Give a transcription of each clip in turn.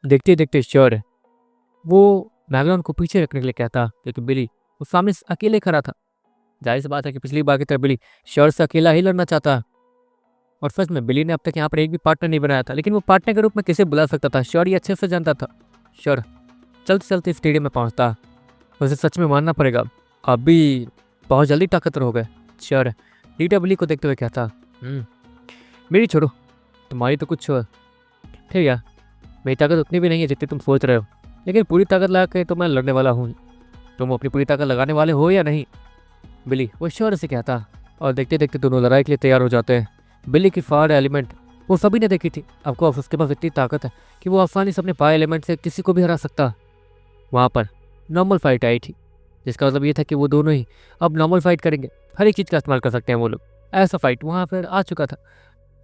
देखते देखते श्योर है वो बैकग्राउंड को पीछे रखने के लिए कहता, क्योंकि बिली वो सामने अकेले खड़ा था। जाहिर सी बात है कि पिछली बार की तरह बिली श्योर से अकेला ही लड़ना चाहता। और सच में बिली ने अब तक यहाँ पर एक भी पार्टनर नहीं बनाया था, लेकिन वो पार्टनर के रूप में किसे बुला सकता था? श्योर ये अच्छे से जानता था। श्योर चलते चलते स्टेडियम में पहुंचता। उसे सच में मानना पड़ेगा, अभी बहुत जल्दी ताकतवर हो गए। श्योर लीडा बिली को देखते हुए कहता, मेरी छोड़ो, तुम्हारी तो कुछ ठीक है, मेरी ताकत उतनी भी नहीं है जितनी तुम सोच रहे हो, लेकिन पूरी ताकत लगा के तो मैं लड़ने वाला हूँ। तुम अपनी पूरी ताकत लगाने वाले हो या नहीं? बिली वो श्योर से कहता। और देखते देखते दोनों लड़ाई के लिए तैयार हो जाते हैं। बिली की फायर एलिमेंट वो सभी ने देखी थी। आपको उसके पास इतनी ताकत है कि वो आसानी से अपने फायर एलिमेंट से किसी को भी हरा सकता। वहाँ पर नॉर्मल फाइट आई थी, जिसका मतलब ये था कि वो दोनों ही अब नॉर्मल फाइट करेंगे, हर एक चीज़ का इस्तेमाल कर सकते हैं वो लोग। ऐसा फाइट वहाँ पर आ चुका था,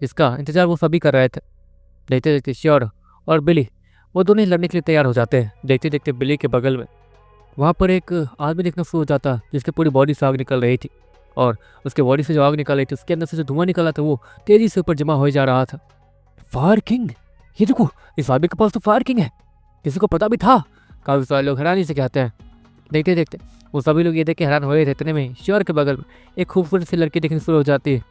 जिसका इंतजार वो सभी कर रहे थे। देखते देखते श्योर और बिली वो दोनों ही लड़ने के लिए तैयार हो जाते हैं। देखते देखते बिली के बगल में वहाँ पर एक आदमी देखना शुरू हो जाता, जिसके पूरी बॉडी से आग निकल रही थी। और उसके बॉडी से जो आग निकल रही थी, उसके अंदर से जो धुआं निकला था, वो तेजी से ऊपर जमा हो जा रहा था। फायर किंग, ये देखो, इस आदमी के पास तो फायर किंग है, किसी को पता भी था? काफी सारे लोग हैरानी से कहते हैं। देखते देखते वो सभी लोग ये देख के हैरान हो रहे थे, इतने में श्योर के बगल में एक खूबसूरत सी लड़की दिखनी शुरू हो जाती है।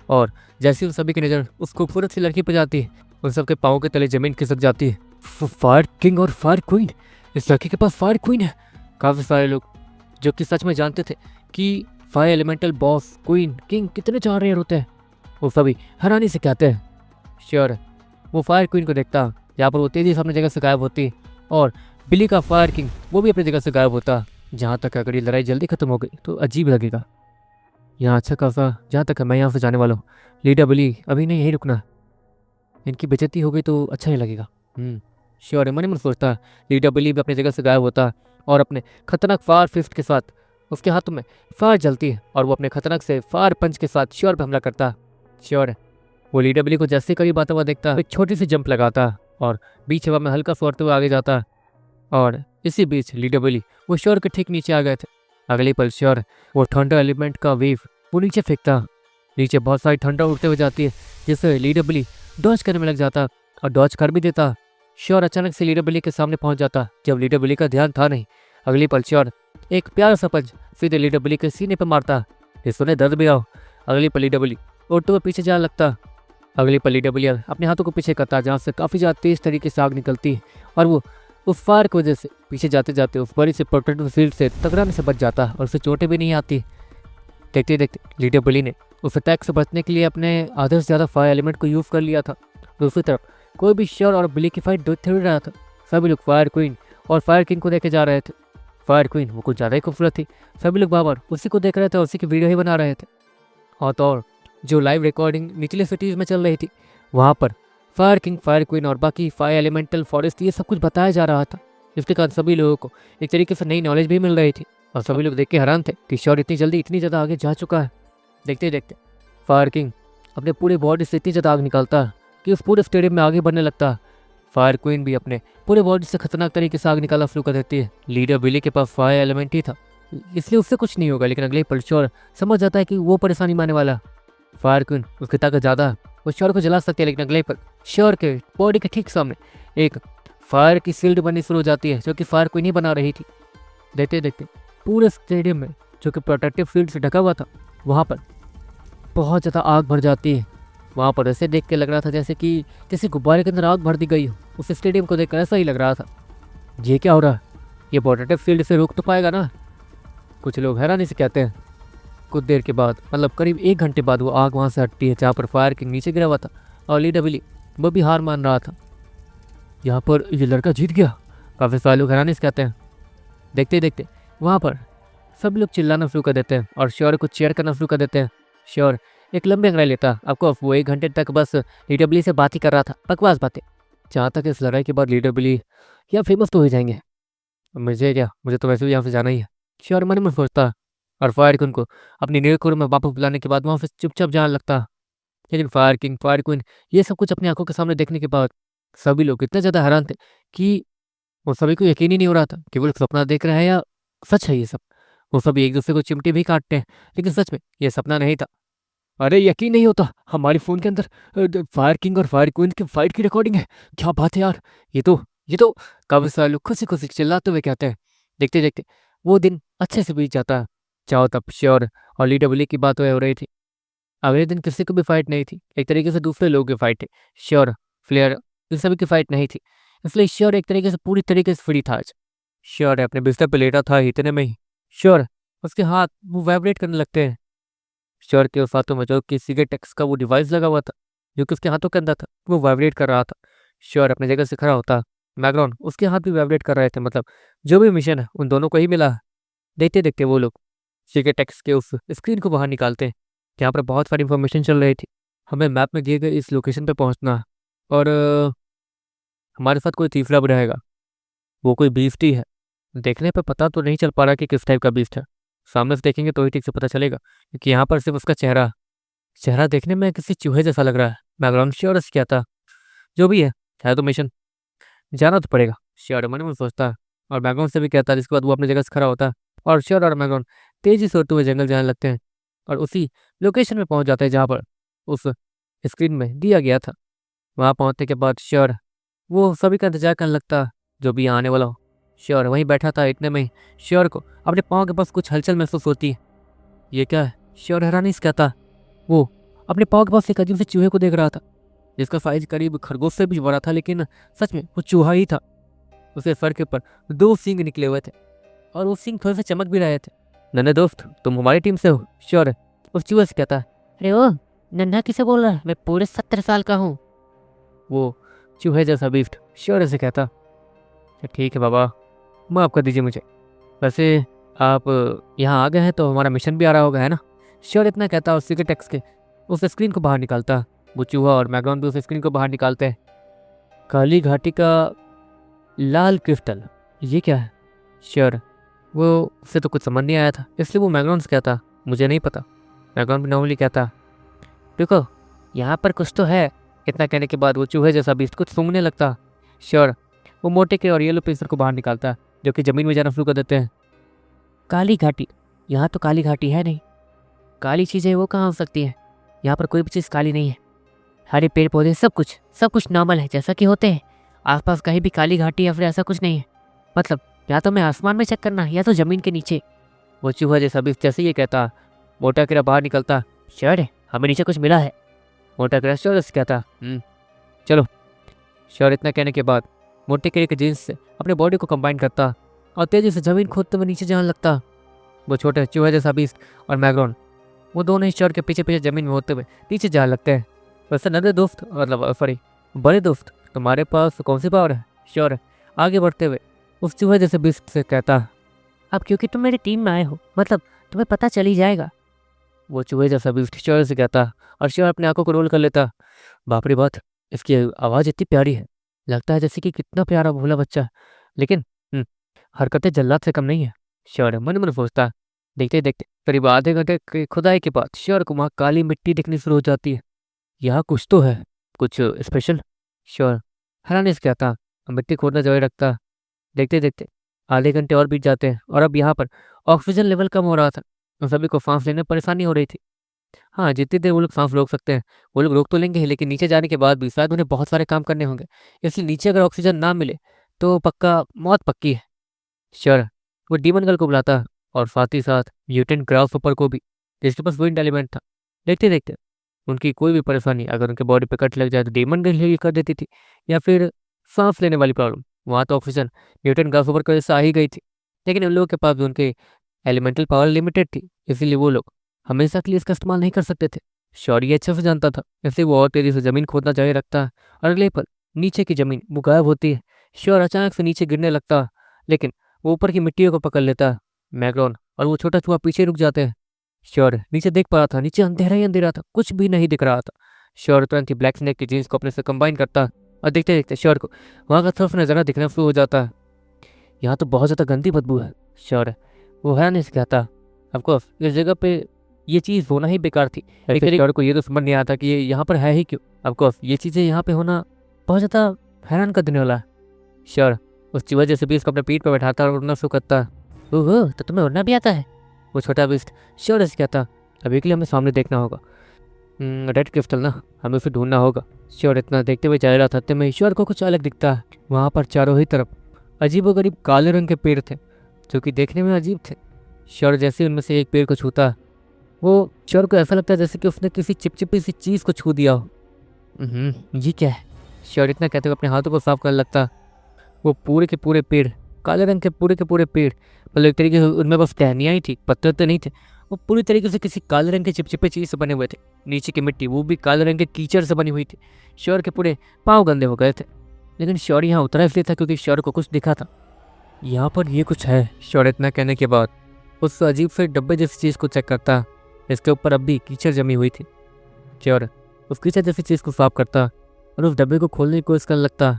और जैसे उन सभी की नज़र उस खूबसूरत सी लड़की पर जाती है, उन सबके पाँव के तले जमीन खिसक जाती है। फायर किंग और फायर क्वीन, इस लड़की के पास फायर क्वीन है। काफ़ी सारे लोग जो कि सच में जानते थे कि fire elemental boss queen king कितने चाह रहे होते हैं, वो सभी हैरानी से कहते हैं। श्योर वो फायर क्वीन को देखता, जहाँ पर वो तेज़ी से अपनी जगह से गायब होती, और बिली का फायर किंग वो भी अपनी जगह से गायब होता। जहाँ तक अगर ये लड़ाई जल्दी खत्म हो गई तो अजीब लगेगा। यहाँ अच्छा खासा, जहाँ तक मैं यहाँ से जाने वाला हूँ, लीडा बिली अभी नहीं यहीं रुकना, इनकी बेइज्जती हो गई तो अच्छा नहीं लगेगा। श्योर है, मन ही मन सोचता। लीडा बिली भी अपनी जगह से गायब होता, और अपने खतरनाक फायर फिस्ट के साथ उसके हाथों में फायर जलती है, और वो अपने खतरनाक से फायर पंच के साथ श्योर पर हमला करता। श्योर है वो लीडा बिली को जैसे करीब आता हुआ देखता, एक छोटी सी जंप लगाता और बीच हवा में हल्का सोरते हुए आगे जाता। और इसी बीच लीडा बिली वो श्योर के ठीक नीचे आ गए थे। अगले पल श्योर वो थंडर एलिमेंट का वेव वो नीचे फेंकता। नीचे बहुत सारी थंडर उड़ते हुए जाती है, जिससे लीडा बिली डॉज करने में लग जाता और डॉज कर भी देता। श्योर अचानक से लीडा बिली के सामने पहुंच जाता, जब लीडा बिली का ध्यान था नहीं। अगली पल श्योर एक प्यारा सा पंच सीधे लीडा बिली के सीने पर मारता, जिससे दर्द भी आओ। अगली पल लीडा बिली उड़ते हुए पीछे जाने लगता। अगली पल लीडा बिली अपने हाथों को पीछे करता, जहाँ से काफ़ी ज़्यादा तेज तरीके से आग निकलती है, और वो उस फायर की वजह से पीछे जाते जाते उस बड़ी से प्रोटेक्टिव फील्ड से टकराने से बच जाता, और उसे चोटें भी नहीं आती। देखते देखते लीडा बिली ने उस अटैक से बचने के लिए अपने आधे से ज़्यादा फायर एलिमेंट को यूज़ कर लिया था। दूसरी तरफ कोई भी श्योर और बिली की फाइट देख रहा था। सभी लोग फायर क्वीन और फायर किंग को देखे जा रहे थे। फायर क्वीन वो कुछ ज़्यादा ही खूबसूरत थी, सभी लोग बार बार उसी को देख रहे थे और उसी की वीडियो ही बना रहे थे। और तो और जो लाइव रिकॉर्डिंग निचले सिटीज़ में चल रही थी, वहाँ पर फायर किंग, फायर क्वीन और बाकी फायर एलिमेंटल फॉरेस्ट ये सब कुछ बताया जा रहा था, जिसके कारण सभी लोगों को एक तरीके से नई नॉलेज भी मिल रही थी। और सभी लोग देख के हैरान थे कि श्योर इतनी जल्दी इतनी ज़्यादा आगे जा चुका है। देखते देखते फायर किंग अपने पूरे बॉडी से इतनी ज़्यादा आग निकालता कि उस पूरे स्टेडियम में आगे बढ़ने लगता। फायर क्वीन भी अपने पूरे बॉडी से खतरनाक तरीके से आग निकालना शुरू कर देती है। लीडर बिली के पास फायर एलिमेंट ही था, इसलिए उससे कुछ नहीं होगा, लेकिन अगले पल श्योर समझ जाता है कि वो परेशानी में आने वाला। फायर क्वीन उसकी ताकत ज़्यादा है, वो श्योर को जला सकती है, लेकिन अगले पल श्योर के बॉडी के ठीक सामने एक फायर की शील्ड बननी शुरू हो जाती है, जो कि फायर क्वीन ही बना रही थी। देखते देखते पूरे स्टेडियम में जो कि प्रोटेक्टिव फील्ड से ढका हुआ था, वहाँ पर बहुत ज़्यादा आग भर जाती है। वहाँ पर ऐसे देख के लग रहा था जैसे गुब्बारे के अंदर आग भर दी गई हो। उस स्टेडियम को देखकर ऐसा ही लग रहा था, ये क्या हो रहा है, ये प्रोटेक्टिव फील्ड से रोक तो पाएगा ना? कुछ लोग हैरानी से कहते हैं। कुछ देर के बाद, मतलब करीब 1 घंटे बाद, वो आग वहाँ से हटती है जहाँ पर फायर किंग नीचे गिरा हुआ था, और लीडा बिली वो भी हार मान रहा था। यहाँ पर ये लड़का जीत गया, काफ़ी सारे लोग हैरानी से कहते हैं। देखते देखते वहाँ पर सब लोग चिल्लाना शुरू कर देते हैं और श्योर को चेयर करना शुरू कर देते हैं। श्योर एक लंबी अंग्रेजी लेता, आपको वो 1 घंटे तक बस लीडर बिली से बात ही कर रहा था, बकवास बातें। जहाँ तक इस लड़ाई के बाद लीडर बिली यहाँ फेमस तो हो जाएंगे, मुझे तो वैसे भी यहाँ से जाना ही है, श्योर मन में सोचता। और फायर किंग को अपनी नीलकुर में वापस बुलाने के बाद वहाँ से चुपचाप जाने लगता। लेकिन फायर किंग, फायर क्वीन ये सब कुछ अपनी आंखों के सामने देखने के बाद सभी लोग इतने ज़्यादा हैरान थे कि वो सभी को यकीन ही नहीं हो रहा था कि वो लोग सपना देख रहे हैं या सच है ये सब। वो सभी एक दूसरे को चिमटे भी काटते हैं, लेकिन सच में ये सपना नहीं था। अरे यकीन नहीं होता, हमारे फ़ोन के अंदर फायर किंग और फायर क्वीन की फाइट की रिकॉर्डिंग है। क्या बात है यार, ये ये तो काफ़ी सारे लोग खुशी-खुशी चिल्लाते हुए कहते हैं। देखते-देखते वो दिन अच्छे से बीत जाता है। चारों तरफ श्योर और लीडर विली की बातें हो रही थी। अगले दिन किसी को भी फाइट नहीं थी। एक तरीके से दूसरे लोगों की फाइट थी। श्योर, फ्लेयर इन सभी की फाइट नहीं थी। इसलिए श्योर एक तरीके से पूरी तरीके से फ्री था आज। श्योर अपने बिस्तर पे लेटा था, इतने में ही श्योर उसके हाथ वो वाइब्रेट करने लगते हैं। श्योर के उस हाथों में जो कि सिगरेट एक्स का वो डिवाइस लगा हुआ था, जो कि उसके हाथों के अंदर था, वो वाइब्रेट कर रहा था। श्योर अपनी जगह से खड़ा होता। मैग्रॉन उसके हाथ भी वाइब्रेट कर रहे थे। मतलब जो भी मिशन है उन दोनों को ही मिला है। देखते-देखते वो लोग सिगरेट एक्स के उस स्क्रीन को बाहर निकालते हैं, जहाँ पर बहुत सारी इन्फॉर्मेशन चल रही थी। हमें मैप में दिए गए इस लोकेशन पे पहुँचना है और हमारे साथ कोई तीसरा भी रहेगा। वो कोई बीस्ट ही है। देखने पे पता तो नहीं चल पा रहा कि किस टाइप का बीस्ट है। सामने से देखेंगे तो ही ठीक से पता चलेगा, क्योंकि यहाँ पर सिर्फ उसका चेहरा चेहरा देखने में किसी चूहे जैसा लग रहा है। बैकग्राउंड श्योर क्या था, जो भी है तो मिशन जाना तो पड़ेगा। श्योर मन में सोचता है और बैकग्राउंड से भी कहता है, जिसके बाद वो अपनी जगह से खड़ा होता है और श्योर और बैकग्राउंड तेजी से उड़ते हुए जंगल जाने लगते हैं और उसी लोकेशन में पहुंच जाते हैं जहाँ पर उस स्क्रीन में दिया गया था। वहाँ पहुंचने के बाद श्योर वो सभी का इंतजार करने लगता, जो भी यहाँ आने वाला हो। श्योर वहीं बैठा था, इतने में ही श्योर को अपने पाँव के पास कुछ हलचल महसूस होती है। ये क्या है? श्योर हैरानी से कहता। वो अपने पाँव के पास एक अजीब से चूहे को देख रहा था, जिसका साइज करीब खरगोश से भी बड़ा था, लेकिन सच में वो चूहा ही था। उसके सर के ऊपर दो सींग निकले हुए थे और वो सींग थोड़े से चमक भी रहे थे। नन्हे दोस्त, तुम हमारी टीम से हो? श्योर उस चूहे से कहता। अरे ओ, नन्हा किसे बोल रहा है? मैं पूरे 70 साल का हूँ। वो चूहे जैसा बीस्ट श्योर से कहता। ठीक है बाबा, माफ़ कर दीजिए मुझे। वैसे आप यहाँ आ गए हैं तो हमारा मिशन भी आ रहा होगा, है ना? श्योर इतना कहता और सीक्रेट टेक्स्ट के उस स्क्रीन को बाहर निकालता। वो चूहा और मैग्रॉन भी उस स्क्रीन को बाहर निकालते हैं। काली घाटी का लाल क्रिस्टल, ये क्या है? श्योर वो उससे तो कुछ समझ नहीं आया था, इसलिए वो मैग्रॉन से कहता मुझे नहीं पता। मैग्रॉन भी नॉर्मली कहता देखो यहाँ पर कुछ तो है। इतना कहने के बाद वो चूहे जैसा बीस्ट कुछ सूंघने लगता। श्योर वो मोटे के और येलो पेंसिल को बाहर निकालता, जो कि ज़मीन में जाना शुरू कर देते हैं। काली घाटी? यहाँ तो काली घाटी है नहीं। काली चीज़ें वो कहाँ हो सकती हैं? यहाँ पर कोई भी चीज़ काली नहीं है। हरे पेड़ पौधे सब कुछ नॉर्मल है जैसा कि होते हैं। आसपास कहीं भी काली घाटी या फिर ऐसा कुछ नहीं है। मतलब या तो मैं आसमान में चेक करना या तो ज़मीन के नीचे। वो चूहा जैसा बीस्ट जैसे ये कहता, मोटा किरा बाहर निकलता। श्योर हमें नीचे कुछ मिला है। मोटा किरा श्योर से कहता चलो। श्योर इतना कहने के बाद मोटे किरे के जीन्स से अपने बॉडी को कंबाइन करता और तेजी से ज़मीन खोदते हुए नीचे जाने लगता। वो छोटे चूहे जैसा बीस्ट और मैग्रॉन वो दोनों ही श्योर के पीछे पीछे ज़मीन में होते हुए नीचे जाने लगते हैं। वैसे नन्हे दोस्त मतलब सॉरी बड़े दोस्त, तुम्हारे पास कौन सी पावर है? श्योर आगे बढ़ते हुए उस चूहे जैसे बीस्ट से कहता। अब क्योंकि तुम मेरी टीम में आए हो, मतलब तुम्हें पता चल ही जाएगा। वो चूहे जैसा बीस्ट श्योर से कहता और श्योर अपने आंखों को रोल कर लेता। बाप रे बात, इसकी आवाज़ इतनी प्यारी है, लगता है जैसे कि कितना प्यारा भोला बच्चा, लेकिन हरकतें जल्लाद से कम नहीं है। श्योर मन मन सोचता। देखते देखते करीब आधे घंटे की खुदाई के बाद श्योर को वहाँ काली मिट्टी दिखनी शुरू हो जाती है। यहाँ कुछ तो है, कुछ स्पेशल। श्योर हैरानी से कहता, मिट्टी खोदना जारी रखता। देखते देखते आधे घंटे और बीत जाते हैं और अब यहाँ पर ऑक्सीजन लेवल कम हो रहा था और सभी को सांस लेने में परेशानी हो रही थी। हाँ, जितनी देर वो लोग सांस रोक सकते हैं वो लोग रोक तो लेंगे ही, लेकिन नीचे जाने के बाद भी शायद उन्हें बहुत सारे काम करने होंगे। इसलिए नीचे अगर ऑक्सीजन ना मिले तो पक्का मौत पक्की है। श्योर वो डीमन गर्ल को बुलाता और साथ ही साथ म्यूटेंट ग्रासहॉपर को भी, जिसके पास विंड एलिमेंट था। देखते देखते उनकी कोई भी परेशानी अगर उनके बॉडी पे कट लग जाए तो डीमन गर्ल हील कर देती थी, या फिर सांस लेने वाली प्रॉब्लम, वहाँ तो ऑक्सीजन म्यूटेंट ग्रासहॉपर की वजह से आ ही गई थी। लेकिन उन लोगों के पास भी उनके एलिमेंटल पावर लिमिटेड थी, इसीलिए वो लोग हमेशा के लिए इसका इस्तेमाल नहीं कर सकते थे। श्योर ये अच्छे से जानता था, इसलिए वो और तेजी से ज़मीन खोदना जारी रखता और अगले पल नीचे की ज़मीन वो गायब होती है। श्योर अचानक से नीचे गिरने लगता, लेकिन वो ऊपर की मिट्टियों को पकड़ लेता। मैग्रॉन और वो छोटा चूहा पीछे रुक जाते हैं। श्योर नीचे देख पा रहा था, नीचे अंधेरा ही अंधेरा था, कुछ भी नहीं दिख रहा था। श्योर तुरंत ही ब्लैक स्नेक की जीन्स को अपने से कंबाइन करता और देखते देखते श्योर को वहाँ का सर्फ नज़ारा दिखना शुरू हो जाता है। यहाँ तो बहुत ज़्यादा गंदी बदबू है। श्योर वो है नहीं कहता। ऑफकोर्स इस जगह पे ये चीज़ होना ही बेकार थी, लेकिन श्योर को ये तो समझ नहीं आता कि ये यहाँ पर है ही क्यों। ऑफकोर्स ये चीज़ें यहाँ पे होना बहुत ज़्यादा हैरान कर देने वाला है। श्योर उस चूहे जैसे बीस्ट को अपने पीठ पर बैठाता और उड़ना शुरू करता। ओहो, तो तुम्हें उड़ना भी आता है? वो छोटा बीस्ट श्योर से कहता, अभी के लिए हमें सामने देखना होगा। रेड क्रिस्टल ना, हमें उसे ढूंढना होगा। श्योर इतना देखते हुए जा रहा था तब में ईश्वर को कुछ अलग दिखता है। वहाँ पर चारों ही तरफ अजीबोगरीब काले रंग के पेड़ थे जो कि देखने में अजीब थे। श्योर जैसे ही उनमें से एक पेड़ को छूता, वो श्योर को ऐसा लगता है जैसे कि उसने किसी चिपचिपी सी चीज़ को छू दिया हो। ये क्या है? श्योर इतना कहते हुए अपने हाथों को साफ करने लगता। वो पूरे के पूरे पेड़, काले रंग के पूरे पेड़, मतलब एक तरीके से उनमें बस टहनियाँ ही थी, पत्थर तो नहीं थे। वो पूरी तरीके से किसी काले रंग के चिपचिपे चीज़ से बने हुए थे। नीचे की मिट्टी वो भी काले रंग के कीचड़ से बनी हुई थी। श्योर के पूरे पाँव गंदे हो गए थे। लेकिन श्योर यहाँ उतरा इसलिए था क्योंकि श्योर को कुछ दिखा था। यहाँ पर ये कुछ है। श्योर इतना कहने के बाद उस अजीब से डब्बे जैसी चीज़ को चेक करता। इसके ऊपर अब भी कीचड़ जमी हुई थी। श्योर उस कीचड़ जैसी चीज़ को साफ करता और उस डब्बे को खोलने की कोशिश करने लगता।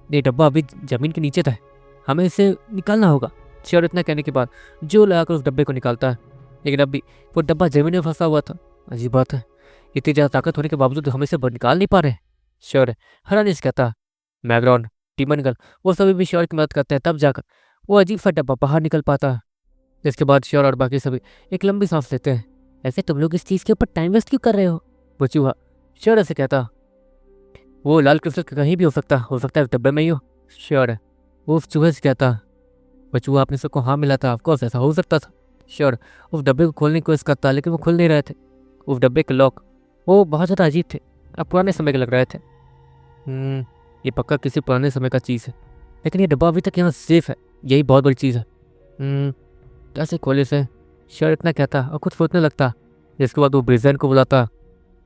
ये डब्बा अभी ज़मीन के नीचे था, हमें इसे निकालना होगा। श्योर इतना कहने के बाद जो लगाकर उस डब्बे को निकालता है, लेकिन अभी वो डब्बा जमीन में फंसा हुआ था। अजीब बात है, इतनी ज़्यादा ताकत होने के बावजूद हम इसे निकाल नहीं पा रहे। श्योर हैरानी से कहता। मैग्रॉन, टीमन गर्ल, वो सभी भी श्योर की मदद करते हैं, तब जाकर वो अजीब सा डब्बा बाहर निकल पाता है। जिसके बाद श्योर और बाकी सभी एक लंबी सांस लेते हैं। ऐसे तुम लोग इस चीज़ के ऊपर टाइम वेस्ट क्यों कर रहे हो? वो चूहा श्योर ऐसे कहता। वो लाल क्रिस्टल कहीं भी हो सकता है उस डब्बे में ही हो। श्योर है वो उस चूहे से कहता। वो चूहा अपने सबको हाँ मिला था, ऑफकोर्स ऐसा हो सकता था। श्योर उस डब्बे को खोलने की कोशिश करता, लेकिन वो खुल नहीं रहे थे। उस डब्बे के लॉक वो बहुत ज़्यादा अजीब थे, अब पुराने समय के लग रहे थे। ये पक्का किसी पुराने समय का चीज़ है, लेकिन ये डब्बा अभी तक यहाँ सेफ है, यही बहुत बड़ी चीज़ है। कैसे खोले से? श्योर इतना कहता और कुछ सोचने लगता। जिसके बाद वो ब्रिजन को बुलाता।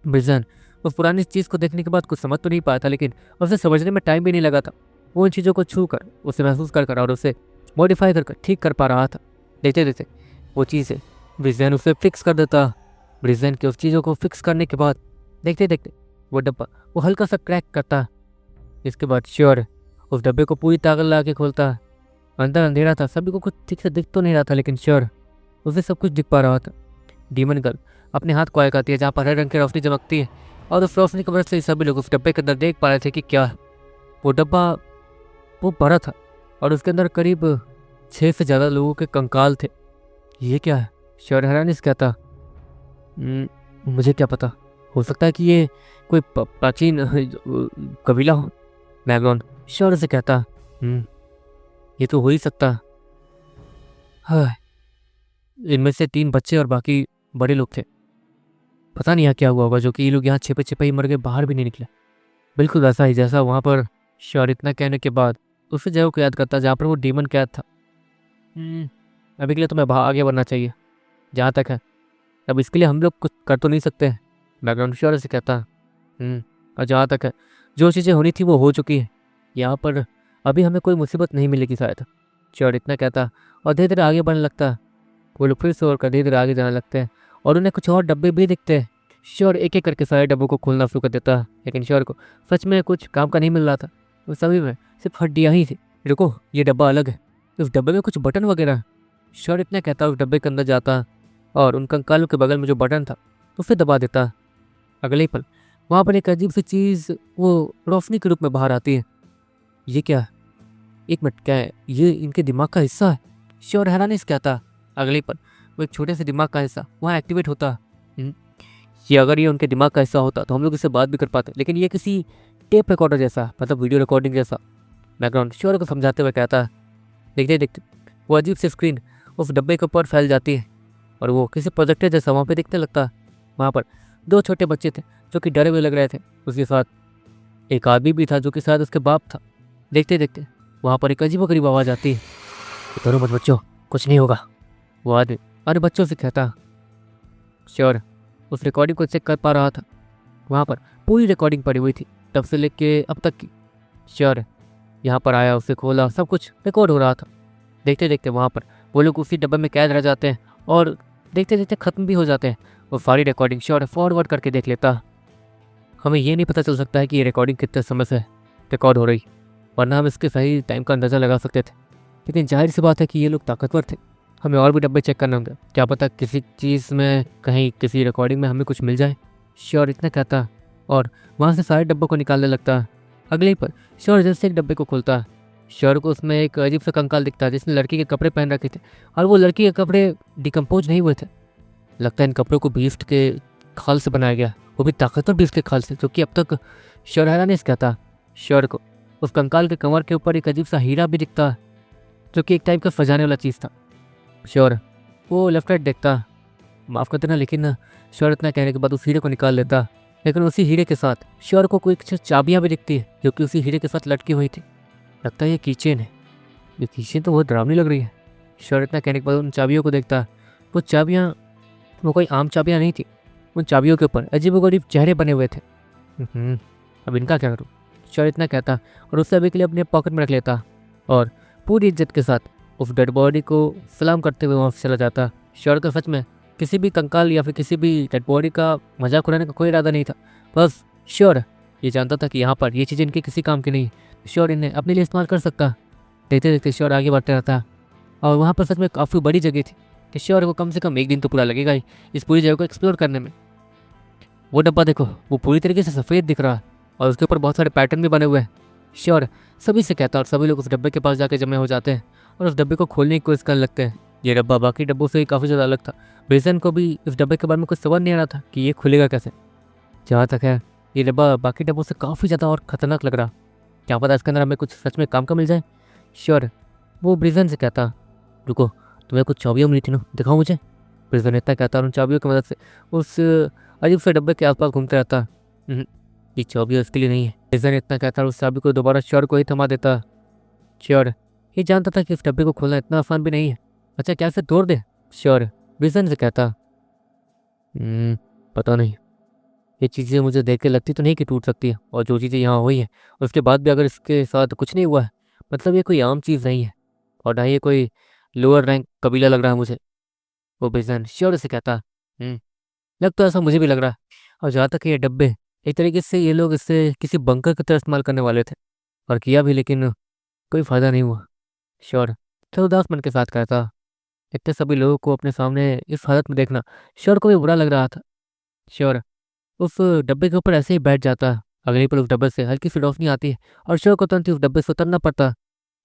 ब्रिजन उस पुरानी चीज़ को देखने के बाद कुछ समझ तो नहीं पाया था, लेकिन उसे समझने में टाइम भी नहीं लगा था। वो उन चीज़ों को छू कर, उसे महसूस कर और उसे मॉडिफाई कर ठीक कर पा रहा था। देखते देखते वो चीज़ें ब्रिजन उसे फिक्स कर देता। ब्रिजन के उस चीज़ों को फिक्स करने के बाद देखते देखते वो डब्बा वो हल्का सा क्रैक करता। इसके बाद श्योर उस डब्बे को पूरी ताकत लगा के खोलता। अंदर अंधेरा था, सभी को कुछ ठीक से दिख तो नहीं रहा था, लेकिन श्योर उसे सब कुछ दिख पा रहा था। डीमन गर्ल अपने हाथ को आती है जहाँ पर हरे रंग की रोशनी चमकती है, और उस रोशनी की वजह से सभी लोग उस डब्बे के अंदर देख पा रहे थे कि क्या है। वो डब्बा वो बड़ा था और उसके अंदर करीब 6 से ज़्यादा लोगों के कंकाल थे। ये क्या है? श्योर हैरानी से कहता। मुझे क्या पता, हो सकता है कि ये कोई प्राचीन कबीला हो। मैग्रॉन श्योर से कहता। ये तो हो ही सकता। हाँ, इनमें से 3 बच्चे और बाकी बड़े लोग थे। पता नहीं यहाँ क्या हुआ होगा जो कि ये लोग यहाँ छिपे छिपे ही मर गए, बाहर भी नहीं निकले। बिल्कुल वैसा ही जैसा वहाँ पर। श्योर इतना कहने के बाद उसे जगह को याद करता जहाँ पर वो डीमन कैद था। अभी के लिए तुम्हें आगे बढ़ना चाहिए जहाँ तक है, अब इसके लिए हम लोग कुछ कर तो नहीं सकते हैं। बैकग्राउंड श्योर से कहता। और जहाँ तक है जो चीज़ें होनी थी वो हो चुकी है, यहाँ पर अभी हमें कोई मुसीबत नहीं मिलेगी शायद। श्योर इतना कहता और धीरे धीरे आगे बढ़ने लगता। वो लोग फिर से और धीरे धीरे आगे जाने लगते हैं और उन्हें कुछ और डब्बे भी दिखते हैं। श्योर एक एक करके सारे डब्बों को खोलना शुरू कर देता, लेकिन श्योर को सच में कुछ काम का नहीं मिल रहा था। उस सभी में सिर्फ हड्डियाँ ही थी। रुको, ये डब्बा अलग है, उस डब्बे में कुछ बटन वगैरह है। श्योर इतना कहता उस डब्बे के अंदर जाता और उन कंकालों के बगल में जो बटन था उसे दबा देता। अगले ही पल वहाँ पर एक अजीब सी चीज़ वो रोशनी के रूप में बाहर आती है। ये क्या है? एक मिनट, क्या है ये? इनके दिमाग का हिस्सा है। श्योर हैरानी से कहता। अगले पल वो एक छोटे से दिमाग का हिस्सा वहाँ एक्टिवेट होता। ये अगर ये उनके दिमाग का हिस्सा होता तो हम लोग इससे बात भी कर पाते, लेकिन ये किसी टेप रिकॉर्डर जैसा, मतलब वीडियो रिकॉर्डिंग जैसा। बैकग्राउंड श्योर को समझाते हुए कहता। देखते देखते वो अजीब सी स्क्रीन उस डब्बे के ऊपर फैल जाती है और वो किसी प्रोजेक्टर जैसा वहाँ पे दिखने लगता। वहाँ पर 2 छोटे बच्चे थे जो कि डरे हुए लग रहे थे। उसके साथ एक आदमी भी था जो कि शायद उसके बाप था। देखते देखते वहाँ पर एक अजीबोगरीब आवाज़ आती है। दोनों मत बच्चों, कुछ नहीं होगा। वो आदमी अरे बच्चों से कहता। श्योर उस रिकॉर्डिंग को चेक कर पा रहा था। वहाँ पर पूरी रिकॉर्डिंग पड़ी हुई थी तब से लेके अब तक की। श्योर यहाँ पर आया, उसे खोला, सब कुछ रिकॉर्ड हो रहा था। देखते देखते वहाँ पर वो लोग उसी डब्बे में कैद रह जाते हैं और देखते देखते ख़त्म भी हो जाते हैं। वो सारी रिकॉर्डिंग श्योर फॉरवर्ड करके देख लेता। हमें ये नहीं पता चल सकता है कि ये रिकॉर्डिंग कितने समय से रिकॉर्ड हो रही, वरना हम इसके सही टाइम का अंदाज़ा लगा सकते थे। लेकिन जाहिर सी बात है कि ये लोग ताकतवर थे, हमें और भी डब्बे चेक करने होंगे, क्या पता किसी चीज़ में कहीं किसी रिकॉर्डिंग में हमें कुछ मिल जाए। श्योर इतना कहता और वहाँ से सारे डब्बों को निकालने लगता। अगले ही पर श्योर जैसे एक डब्बे को खोलता, श्योर को उसमें एक अजीब सा कंकाल दिखता है जिसने लड़की के कपड़े पहन रखे थे और वो लड़की के कपड़े डिकम्पोज नहीं हुए थे। लगता है इन कपड़ों को बीस्ट के खाल से बनाया गया, वो भी ताकतवर बीफ के खाल से, जो कि अब तक श्योर हैरानी से कहता श्योर को उस कंकाल के कमर के ऊपर एक अजीब सा हीरा भी दिखता, जो कि एक टाइप का सजाने वाला चीज़ था। श्योर वो लेफ्ट राइट देखता, माफ़ कर देना, लेकिन श्योर इतना कहने के बाद उस हीरे को निकाल लेता। लेकिन उसी हीरे के साथ श्योर को कोई कुछ चाबियाँ भी दिखती है, जो कि उसी हीरे के साथ लटकी हुई थी। लगता है ये कीचेन है। ये कीचेन तो बहुत डरावनी लग रही है। श्योर इतना कहने के बाद उन चाबियों को देखता। वो चाबियाँ वो कोई आम चाबियाँ नहीं थी। उन चाबियों के ऊपर अजीबोगरीब चेहरे बने हुए थे। अब इनका क्या करूँ, श्योर इतना कहता और उस सभी के लिए अपने पॉकेट में रख लेता और पूरी इज्जत के साथ उस डेड बॉडी को सलाम करते हुए वहाँ से चला जाता। श्योर का सच में किसी भी कंकाल या फिर किसी भी डेड बॉडी का मजाक उड़ाने का कोई इरादा नहीं था। बस श्योर ये जानता था कि यहाँ पर ये चीज़ें इनके किसी काम की नहीं, श्योर इन्हें अपने लिए इस्तेमाल कर सकता। देखते देखते श्योर आगे बढ़ते रहता और वहाँ पर सच में काफ़ी बड़ी जगह थी कि श्योर को कम से कम एक दिन तो पूरा लगेगा ही इस पूरी जगह को एक्सप्लोर करने में। वो डब्बा देखो, वो पूरी तरीके से सफ़ेद दिख रहा है और उसके ऊपर बहुत सारे पैटर्न भी बने हुए हैं। श्योर सभी से कहता और सभी लोग उस डब्बे के पास जाके जमे हो जाते हैं और उस डब्बे को खोलने की कोशिश करने लगते हैं। ये डब्बा बाकी डब्बों से काफ़ी ज़्यादा अलग था। ब्रिजन को भी इस डब्बे के बारे में कुछ समझ नहीं आ रहा था कि ये खुलेगा कैसे। जहाँ तक है ये डब्बा बाकी डब्बों से काफ़ी ज़्यादा और ख़तरनाक लग रहा। क्या पता इसके अंदर हमें कुछ सच में काम का मिल जाए। श्योर वो ब्रिजन से कहता, रुको तुम्हें कुछ चाबियाँ मिली थी ना, दिखाओ मुझे। ब्रिजन इतना कहता और उन चाबियों की मदद से उस अजीब से डब्बे के आसपास घूमते रहता। ये चाबियाँ इसके लिए नहीं है। ब्रिजन इतना कहता और उस चाबी को दोबारा श्योर को ही थमा देता। श्योर ये जानता था कि इस डब्बे को खोलना इतना आसान भी नहीं है। अच्छा क्या इसे तोड़ दे? श्योर ब्रिजन से कहता, पता नहीं, ये चीज़ें मुझे देख के लगती तो नहीं कि टूट सकती है, और जो चीज़ें यहाँ हुई है उसके बाद भी अगर इसके साथ कुछ नहीं हुआ है, मतलब ये कोई आम चीज़ नहीं है और ना ये कोई लोअर रैंक कबीला लग रहा है मुझे। वो ब्रिजन श्योर से कहता, लग तो ऐसा मुझे भी लग रहा है। और जहाँ तक ये डब्बे, एक तरीके से ये लोग इससे किसी बंकर की तरह इस्तेमाल करने वाले थे और किया भी, लेकिन कोई फ़ायदा नहीं हुआ। श्योर थोड़ा उदास मन के साथ कहता। इतने सभी लोगों को अपने सामने इस हालत में देखना श्योर को भी बुरा लग रहा था। श्योर उस डब्बे के ऊपर ऐसे ही बैठ जाता। अगली पल उस डब्बे से हल्की सी रोशनी आती है और श्योर को तुरंत ही उस डब्बे से उतरना पड़ता।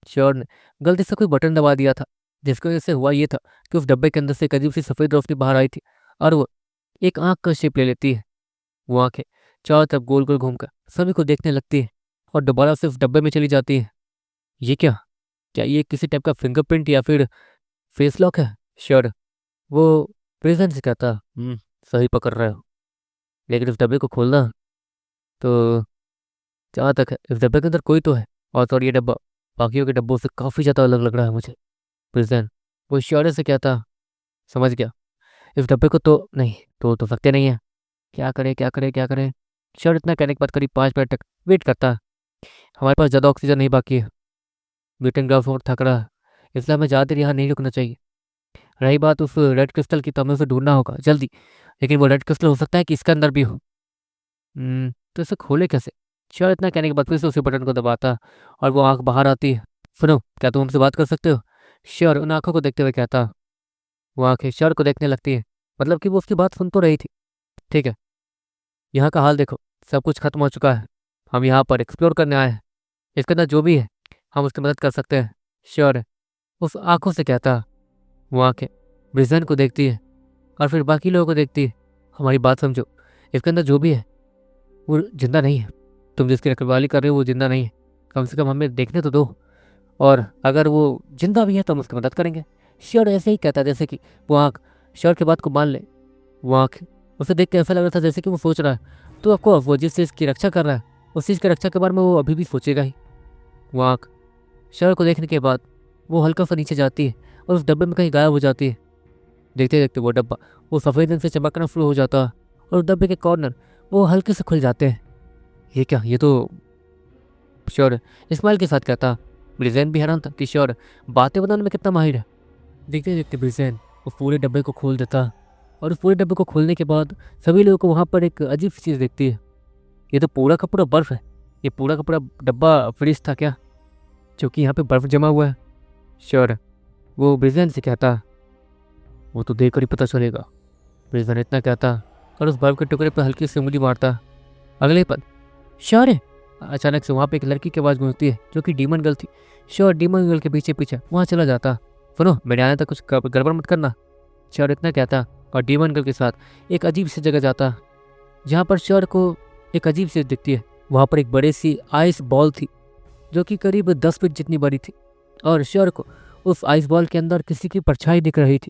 श्योर ने गलती से कोई बटन दबा दिया था, जिसकी वजह से हुआ ये था कि उस डब्बे के अंदर से एक अजीब सी सफ़ेद रोशनी बाहर आई थी और वो एक आँख का शेप ले लेती है। वो आँखें चारों तरफ गोल गोल घूमकर सभी को देखने लगती है और दोबारा से उस डब्बे में चली जाती है। ये क्या ये किसी टाइप का फिंगरप्रिंट या फिर फेस लॉक है? श्योर वो प्रेजेंट से कहता, सही पकड़ रहे हो, लेकिन इस डब्बे को खोलना तो जहाँ तक है इस डब्बे के अंदर कोई तो है, और ये डब्बा बाकियों के डब्बों से काफ़ी ज़्यादा अलग लग रहा है मुझे। प्रेजेंट वो श्योर से कहता, समझ गया, इस डब्बे को तो नहीं तोड़ तो सकते नहीं है, क्या करें क्या करें क्या करें। श्योर इतना कहने के बाद करीब 5 मिनट तक वेट करता। हमारे पास ज़्यादा ऑक्सीजन नहीं बाकी है, मीटिंग ग्राउंड और थक रहा है, इसलिए हमें ज़्यादा देर यहाँ नहीं रुकना चाहिए। रही बात उस रेड क्रिस्टल की, तो हमें उसे ढूंढना होगा जल्दी, लेकिन वो रेड क्रिस्टल हो सकता है कि इसके अंदर भी हो। तो इसे खोले कैसे? श्योर इतना कहने के बाद फिर से उसी बटन को दबाता और वो आँख बाहर आती है। सुनो, क्या तुम हमसे बात कर सकते हो? श्योर उन आँखों को देखते हुए कहता। वो आँखें श्योर को देखने लगती है, मतलब कि वो उसकी बात सुन तो रही थी। ठीक है, यहाँ का हाल देखो, सब कुछ खत्म हो चुका है, हम यहाँ पर एक्सप्लोर करने आए हैं, इसके अंदर जो भी है हम उसकी मदद कर सकते हैं। श्योर उस आँखों से कहता। वो आँखें ब्रिजन को देखती है और फिर बाकी लोगों को देखती है। हमारी बात समझो, इसके अंदर जो भी है वो जिंदा नहीं है, तुम जिसकी रखवाली कर रहे हो वो जिंदा नहीं है, कम से कम हमें देखने तो दो, और अगर वो जिंदा भी है तो हम उसकी मदद करेंगे। श्योर ऐसे ही कहता जैसे कि वो आँख श्योर की बात को मान ले। वो आँख उसे देख के ऐसा लग रहा था जैसे कि वो सोच रहा है, तो आपको वो जिस चीज़ की रक्षा कर रहा है उस चीज़ की रक्षा के बारे में वो अभी भी सोचेगा ही। वो आँख श्योर को देखने के बाद वो हल्का सा नीचे जाती है और उस डब्बे में कहीं गायब हो जाती है। देखते देखते वो डब्बा वो सफ़ेद रंग से चमकना शुरू हो जाता है और उस डब्बे के कॉर्नर वो हल्के से खुल जाते हैं। ये क्या, ये तो श्योर इस्माइल के साथ कहता। ब्रिजेन भी हैरान था कि श्योर बातें बनाने में कितना माहिर है। देखते देखते ब्रिजेन उस पूरे डब्बे को खोल देता और उस पूरे डब्बे को खोलने के बाद सभी लोगों को वहाँ पर एक अजीब सी चीज़ दिखती है। ये तो पूरा का पूरा बर्फ़ है, ये पूरा का पूरा डब्बा फ्रिज था क्या, जो कि यहाँ पे बर्फ़ जमा हुआ है? श्योर वो ब्रिजेन से कहता। वो तो देख कर ही पता चलेगा, ब्रिजन इतना कहता और उस बर्फ के टुकड़े पर हल्की सी उंगली मारता। अगले पल श्योर अचानक से वहाँ पे एक लड़की की आवाज़ गूंजती है जो कि डीमन गर्ल थी। श्योर डीमन गर्ल के पीछे पीछे वहाँ चला जाता। सुनो, मेरे आने तक कुछ गड़बड़ मत करना, श्योर इतना कहता और डीमन गर्ल के साथ एक अजीब सी जगह जाता है जहाँ पर शर को एक अजीब सी दिखती है। वहाँ पर एक बड़ी सी आइस बॉल थी जो कि करीब 10 फीट जितनी बड़ी थी और शर को उस आइस बॉल के अंदर किसी की परछाई दिख रही थी।